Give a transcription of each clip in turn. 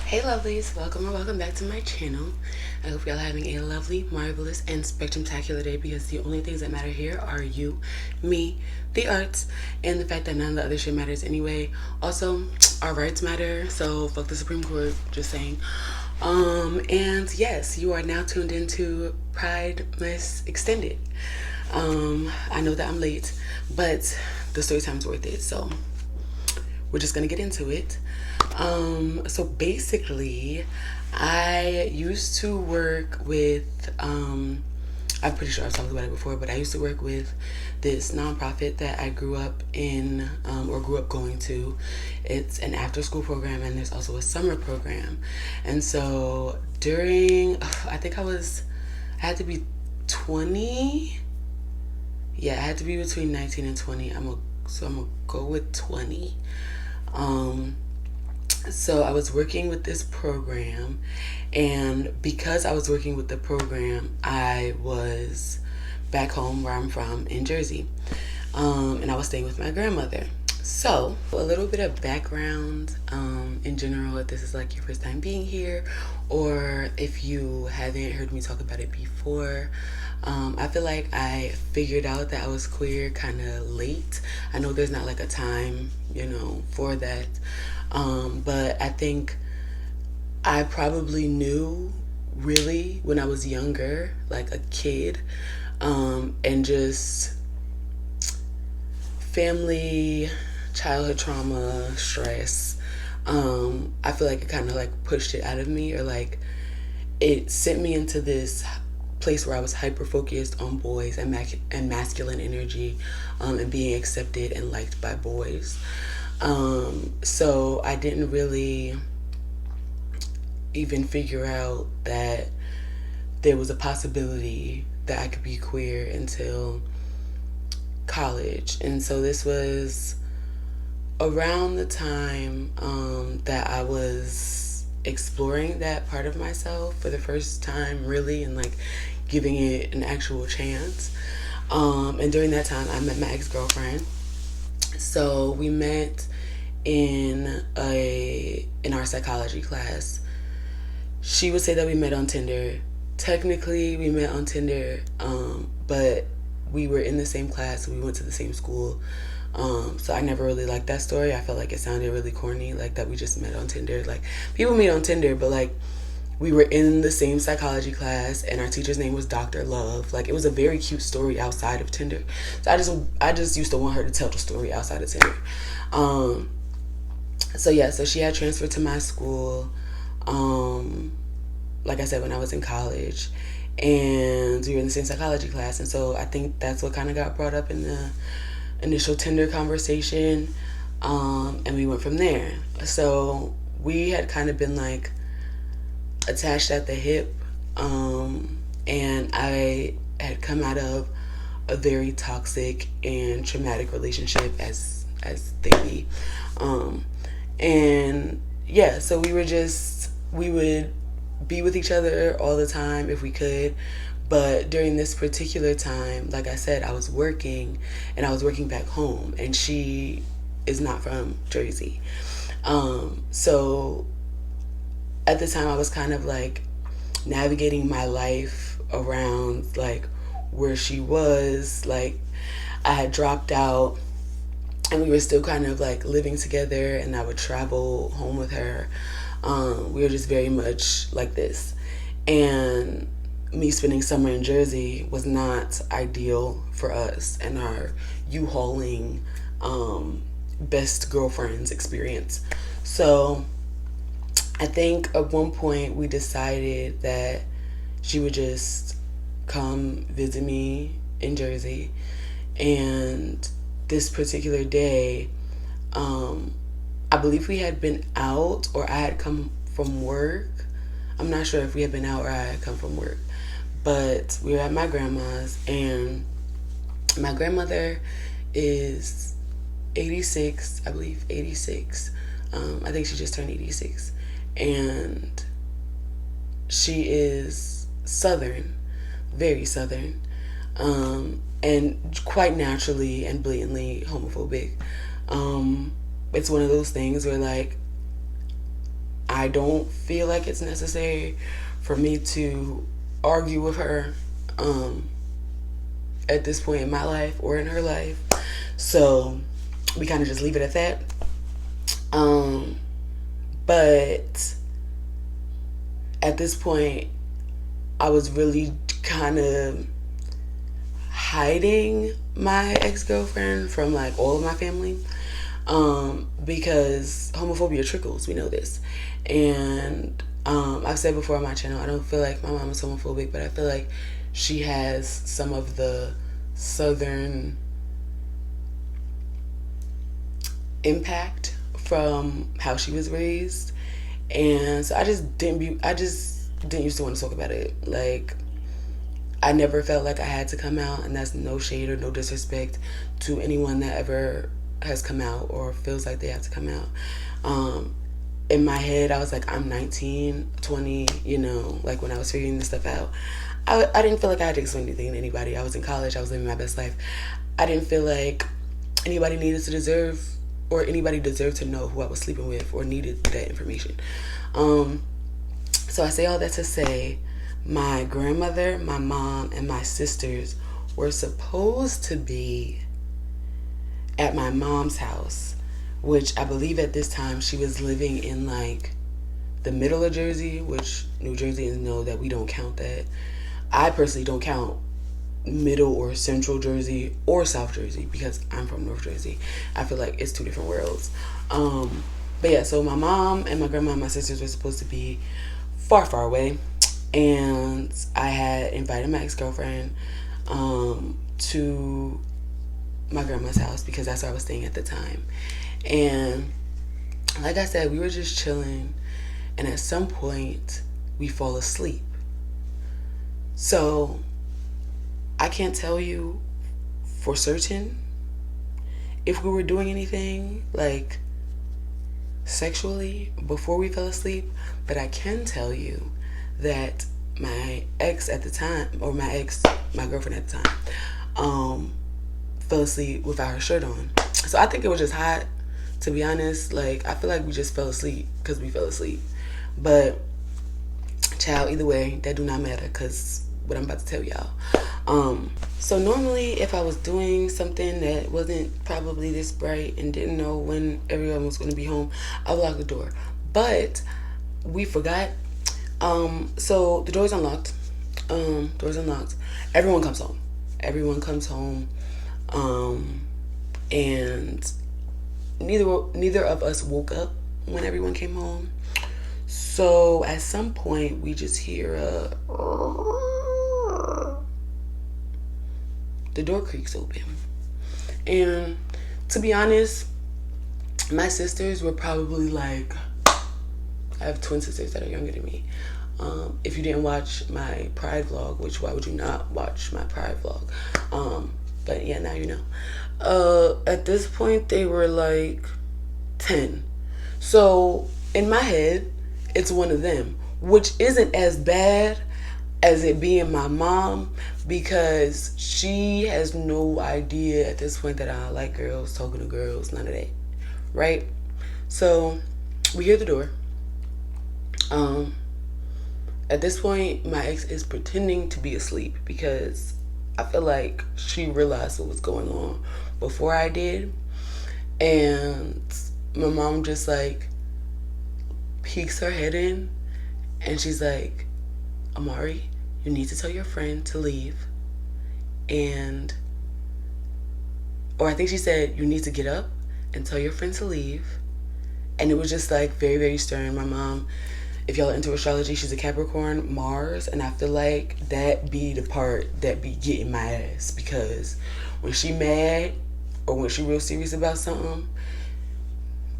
Hey lovelies, welcome or welcome back to my channel. I hope y'all are having a lovely, marvelous, and spectacular day, because the only things that matter here are you, me, the arts, and the fact that none of the other shit matters anyway. Also, our rights matter, so fuck the Supreme Court, just saying. And yes, you are now tuned into Pride Miss Extended. I know that I'm late, but the story time's worth it, so we're just gonna get into it. So basically, I used to work with, I'm pretty sure I've talked about it before, but I used to work with this nonprofit that I grew up in, or grew up going to. It's an after school program, and there's also a summer program. And so during, I think I had to be 20. Yeah, I had to be between 19 and 20. So I'm gonna go with 20. So I was working with this program, and because I was working with the program, I was back home where I'm from in Jersey, and I was staying with my grandmother. So a little bit of background in general, if this is like your first time being here, or if you haven't heard me talk about it before. I feel like I figured out that I was queer kind of late. I know there's not like a time, for that. But I think I probably knew really when I was younger, like a kid, and just family, childhood trauma, stress. I feel like it kind of like pushed it out of me, or like it sent me into this place where I was hyper focused on boys and masculine energy, and being accepted and liked by boys. So I didn't really even figure out that there was a possibility that I could be queer until college. And so this was around the time that I was exploring that part of myself for the first time, really, and like giving it an actual chance. And during that time, I met my ex-girlfriend. So we met in our psychology class. She would say that we met on Tinder. Technically, we met on Tinder, but we were in the same class. We went to the same school. So I never really liked that story. I felt like it sounded really corny, like that we just met on Tinder. Like, people meet on Tinder, but like we were in the same psychology class, and our teacher's name was Dr. Love. Like, it was a very cute story outside of Tinder. So I just used to want her to tell the story outside of Tinder. So she had transferred to my school, like I said, when I was in college, and we were in the same psychology class. And so I think that's what kind of got brought up in the initial Tinder conversation, and we went from there. So we had kind of been like attached at the hip, and I had come out of a very toxic and traumatic relationship, as they be, and yeah, so we would be with each other all the time if we could. But during this particular time, like I said, I was working, and I was working back home, and she is not from Jersey. So at the time, I was kind of like navigating my life around like where she was. Like, I had dropped out, and we were still kind of like living together, and I would travel home with her. We were just very much like this. And me spending summer in Jersey was not ideal for us and our U-hauling best girlfriends experience. So I think at one point we decided that she would just come visit me in Jersey. And this particular day, I believe we had been out, or I had come from work. I'm not sure if we had been out or I had come from work. But we were at my grandma's, and my grandmother is 86, I believe, 86. I think she just turned 86. And she is Southern, very Southern, and quite naturally and blatantly homophobic. It's one of those things where, like, I don't feel like it's necessary for me to argue with her at this point in my life or in her life. So we kind of just leave it at that. But at this point, I was really kind of hiding my ex-girlfriend from like all of my family, because homophobia trickles, we know this. And I've said before on my channel, I don't feel like my mom is homophobic, but I feel like she has some of the southern impact from how she was raised. And so I just didn't used to want to talk about it. Like, I never felt like I had to come out, and that's no shade or no disrespect to anyone that ever has come out or feels like they have to come out. In my head, I was like, I'm 19, 20, you know, like when I was figuring this stuff out. I didn't feel like I had to explain anything to anybody. I was in college. I was living my best life. I didn't feel like anybody deserved to know who I was sleeping with or needed that information. So I say all that to say, my grandmother, my mom, and my sisters were supposed to be at my mom's house, which I believe at this time she was living in like the middle of Jersey, which New Jerseyans know that we don't count that. I personally don't count middle or central Jersey or South Jersey because I'm from North Jersey. I feel like it's two different worlds. But yeah, so my mom and my grandma and my sisters were supposed to be far, far away. And I had invited my ex-girlfriend to my grandma's house because that's where I was staying at the time. And like I said, we were just chilling, and at some point we fall asleep. So I can't tell you for certain if we were doing anything like sexually before we fell asleep, but I can tell you that my ex at the time, or my girlfriend at the time, fell asleep without her shirt on. So I think it was just hot, to be honest. Like, I feel like we just fell asleep because we fell asleep. But child, either way, that do not matter, because what I'm about to tell y'all. So normally if I was doing something that wasn't probably this bright and didn't know when everyone was going to be home, I would lock the door. But we forgot. So the door's unlocked. Everyone comes home. And neither of us woke up when everyone came home. So at some point we just hear the door creaks open. And to be honest, my sisters were probably like, I have twin sisters that are younger than me. If you didn't watch my Pride vlog, which why would you not watch my Pride vlog? But yeah, now you know. At this point, they were like 10. So in my head, it's one of them, which isn't as bad as it being my mom, because she has no idea at this point that I like girls, talking to girls, none of that, right? So we hear the door. At this point, my ex is pretending to be asleep because I feel like she realized what was going on before I did. And my mom just like peeks her head in and she's like, Amari, you need to tell your friend to leave. Or I think she said, you need to get up and tell your friend to leave. And it was just like very, very stern. My mom, if y'all are into astrology, she's a Capricorn, Mars, and I feel like that be the part that be getting my ass, because when she mad or when she real serious about something,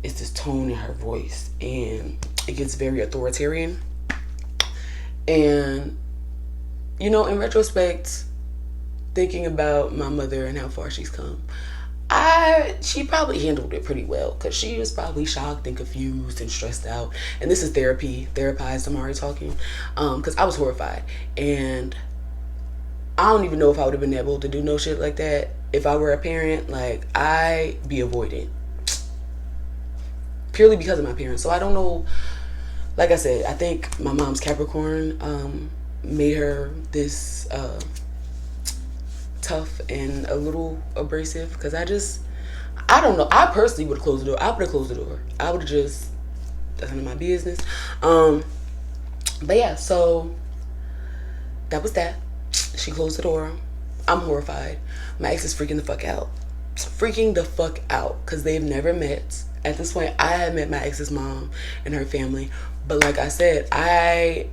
it's this tone in her voice and it gets very authoritarian. And you know, in retrospect, thinking about my mother and how far she's come, she probably handled it pretty well, because she was probably shocked and confused and stressed out. And this is therapized Amari talking, because I was horrified, and I don't even know if I would have been able to do no shit like that if I were a parent. Like, I'd be avoidant purely because of my parents. So I don't know like I said, I think my mom's Capricorn made her this tough and a little abrasive, because I don't know. I personally would have closed the door. I would have closed the door. I would have just, that's none of my business. But yeah, so that was that. She closed the door. I'm horrified. My ex is freaking the fuck out. Freaking the fuck out, because they've never met. At this point, I had met my ex's mom and her family. But like I said, I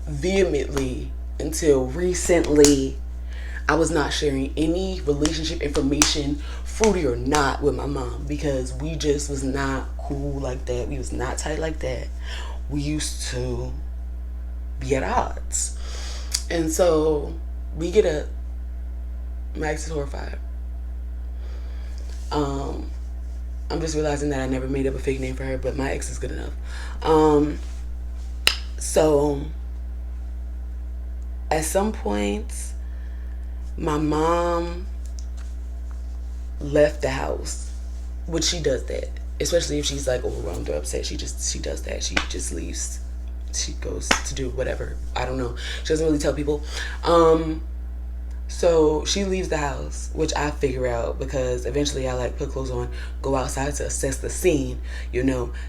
vehemently, until recently, I was not sharing any relationship information, fruity or not, with my mom, because we just was not cool like that. We was not tight like that. We used to be at odds. And so we get up. My ex is horrified. I'm just realizing that I never made up a fake name for her, but my ex is good enough. So at some point, my mom left the house, which she does that, especially if she's like overwhelmed or upset. She does that. She just leaves. She goes to do whatever. I don't know. She doesn't really tell people. So she leaves the house, which I figure out because eventually I like put clothes on, go outside to assess the scene,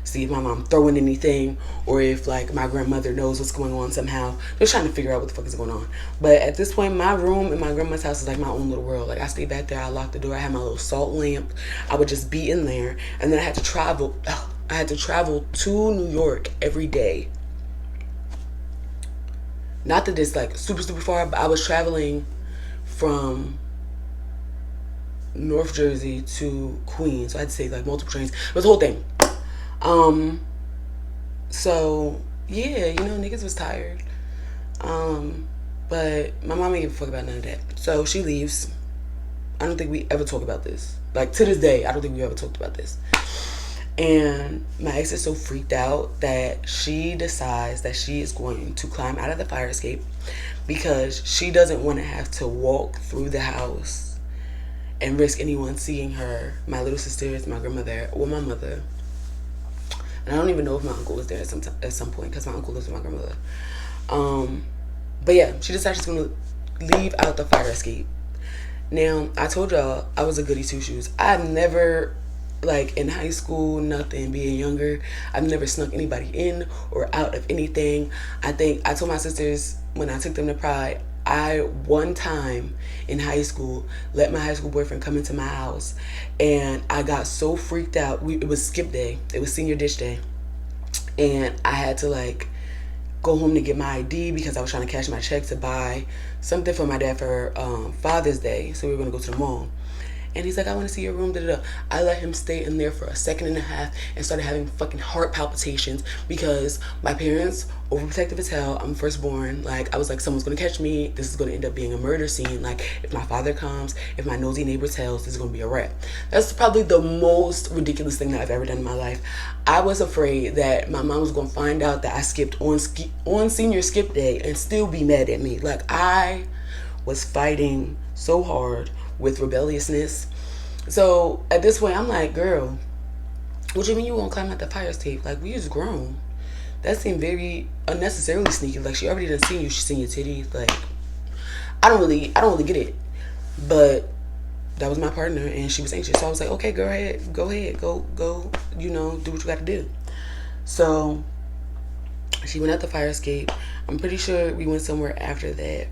see if my mom throwing anything, or if like my grandmother knows what's going on somehow. Just trying to figure out what the fuck is going on. But at this point, my room in my grandma's house is like my own little world. Like I stay back there, I lock the door, I have my little salt lamp. I would just be in there, and then I had to travel. I had to travel to New York every day. Not that it's like super far, but I was traveling from North Jersey to Queens. So I had to take like multiple trains. It was the whole thing. So yeah, niggas was tired. But my mom ain't give a fuck about none of that. So she leaves. I don't think we ever talk about this. Like to this day, I don't think we ever talked about this. And my ex is so freaked out that she decides that she is going to climb out of the fire escape because she doesn't want to have to walk through the house and risk anyone seeing her, my little sisters, my grandmother, or my mother. And I don't even know if my uncle was there at some point because my uncle lives with my grandmother. But yeah, she decides she's going to leave out the fire escape. Now, I told y'all I was a goody two-shoes. I've never, like in high school, nothing, being younger, I've never snuck anybody in or out of anything. I think I told my sisters when I took them to Pride, I one time in high school let my high school boyfriend come into my house, and I got so freaked out. It was skip day. It was senior dish day, and I had to like go home to get my ID because I was trying to cash my check to buy something for my dad for Father's Day. So we were gonna go to the mall. And he's like, I want to see your room, da-da-da. I let him stay in there for a second and a half and started having fucking heart palpitations because my parents, overprotective as hell, I'm firstborn. Like, I was like, someone's going to catch me. This is going to end up being a murder scene. Like, if my father comes, if my nosy neighbor tells, this is going to be a wrap. That's probably the most ridiculous thing that I've ever done in my life. I was afraid that my mom was going to find out that I skipped on senior skip day and still be mad at me. Like, I was fighting so hard with rebelliousness. So at this point I'm like, girl, what you mean you won't climb out the fire escape? Like, we just grown. That seemed very unnecessarily sneaky. Like, she already done seen you, she seen your titties. Like, I don't really get it. But that was my partner and she was anxious. So I was like, okay, go ahead, go do what you gotta do. So she went out the fire escape. I'm pretty sure we went somewhere after that.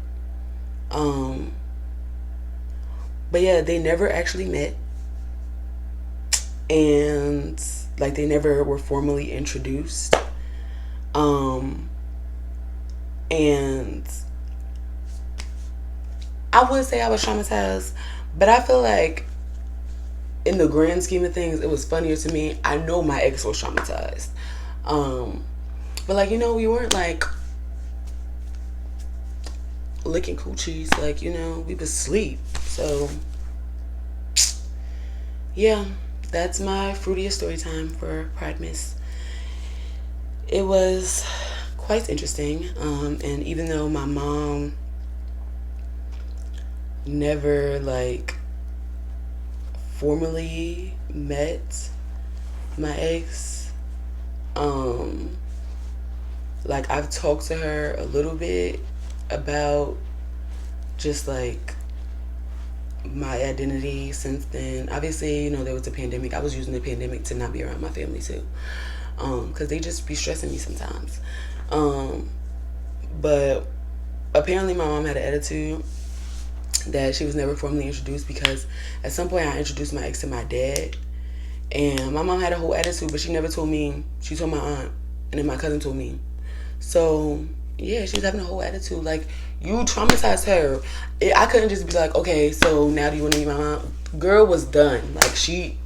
But yeah, they never actually met. And like, they never were formally introduced. And I would say I was traumatized, but I feel like in the grand scheme of things, it was funnier to me. I know my ex was traumatized. But like, we weren't like licking coochies, like, we was asleep. So yeah, that's my fruitiest story time for Pride Miss. It was quite interesting. And even though my mom never like formally met my ex, Like, I've talked to her a little bit about just like my identity since then. Obviously, you know, there was a pandemic. I was using the pandemic to not be around my family too, because they just be stressing me sometimes. But apparently my mom had an attitude that she was never formally introduced, because at some point I introduced my ex to my dad, and my mom had a whole attitude, but she never told me. She told my aunt, and then my cousin told me. So yeah, she was having a whole attitude. Like, you traumatized her. I couldn't just be like, okay, so now do you want to meet my mom? Girl was done. Like, she.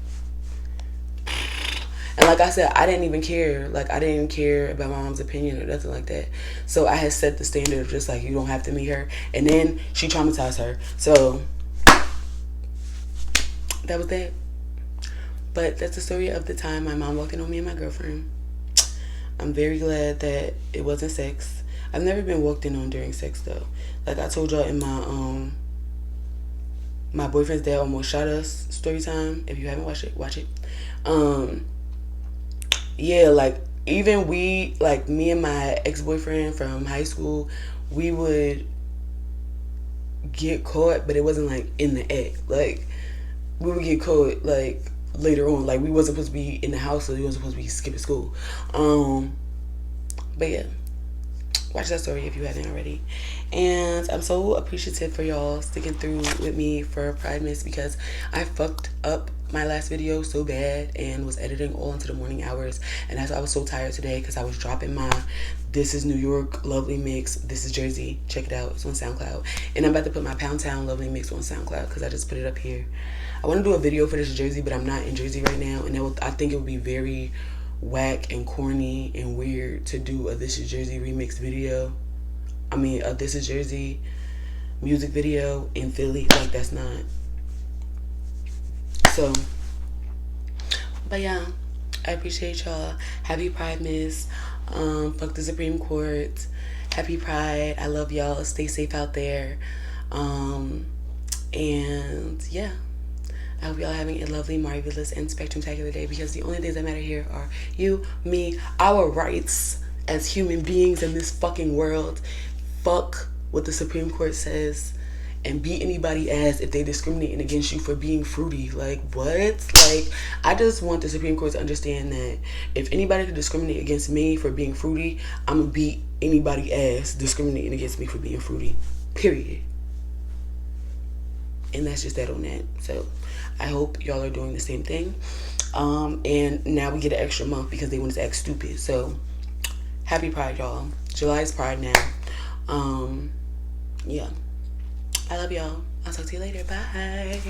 And like I said, I didn't even care. Like, I didn't care about my mom's opinion or nothing like that. So I had set the standard of just like, you don't have to meet her. And then she traumatized her. So that was that. But that's the story of the time my mom walked in on me and my girlfriend. I'm very glad that it wasn't sex. I've never been walked in on during sex though. Like I told y'all in my boyfriend's dad almost shot us story time. If you haven't watched it, watch it. Yeah, like even we, like me and my ex-boyfriend from high school, we would get caught, but it wasn't like in the act. Like we would get caught like later on. Like we wasn't supposed to be in the house, so we wasn't supposed to be skipping school. But yeah, watch that story if you haven't already. And I'm so appreciative for y'all sticking through with me for Pride Miss, because I fucked up my last video so bad and was editing all into the morning hours, and I was so tired today because I was dropping my This is New York Lovely Mix, This is Jersey, check it out, it's on SoundCloud, and I'm about to put my Pound Town Lovely Mix on SoundCloud because I just put it up here. I want to do a video for This is Jersey, but I'm not in Jersey right now, and I think it would be very whack and corny and weird to do a This is Jersey remix video. I mean a This is Jersey music video in Philly. Like, that's not. So, but yeah, I appreciate y'all. Happy Pride Miss. Fuck the Supreme Court. Happy Pride. I love y'all. Stay safe out there. And yeah, I hope y'all having a lovely, marvelous, and spectacular day, because the only things that matter here are you, me, our rights as human beings in this fucking world. Fuck what the Supreme Court says, and beat anybody ass if they discriminating against you for being fruity. Like, what? Like, I just want the Supreme Court to understand that if anybody could discriminate against me for being fruity, I'm gonna beat anybody ass discriminating against me for being fruity. Period. And that's just that on that. So I hope y'all are doing the same thing. And now we get an extra month because they want us to act stupid. So happy Pride, y'all. July is Pride now. Yeah. I love y'all. I'll talk to you later. Bye.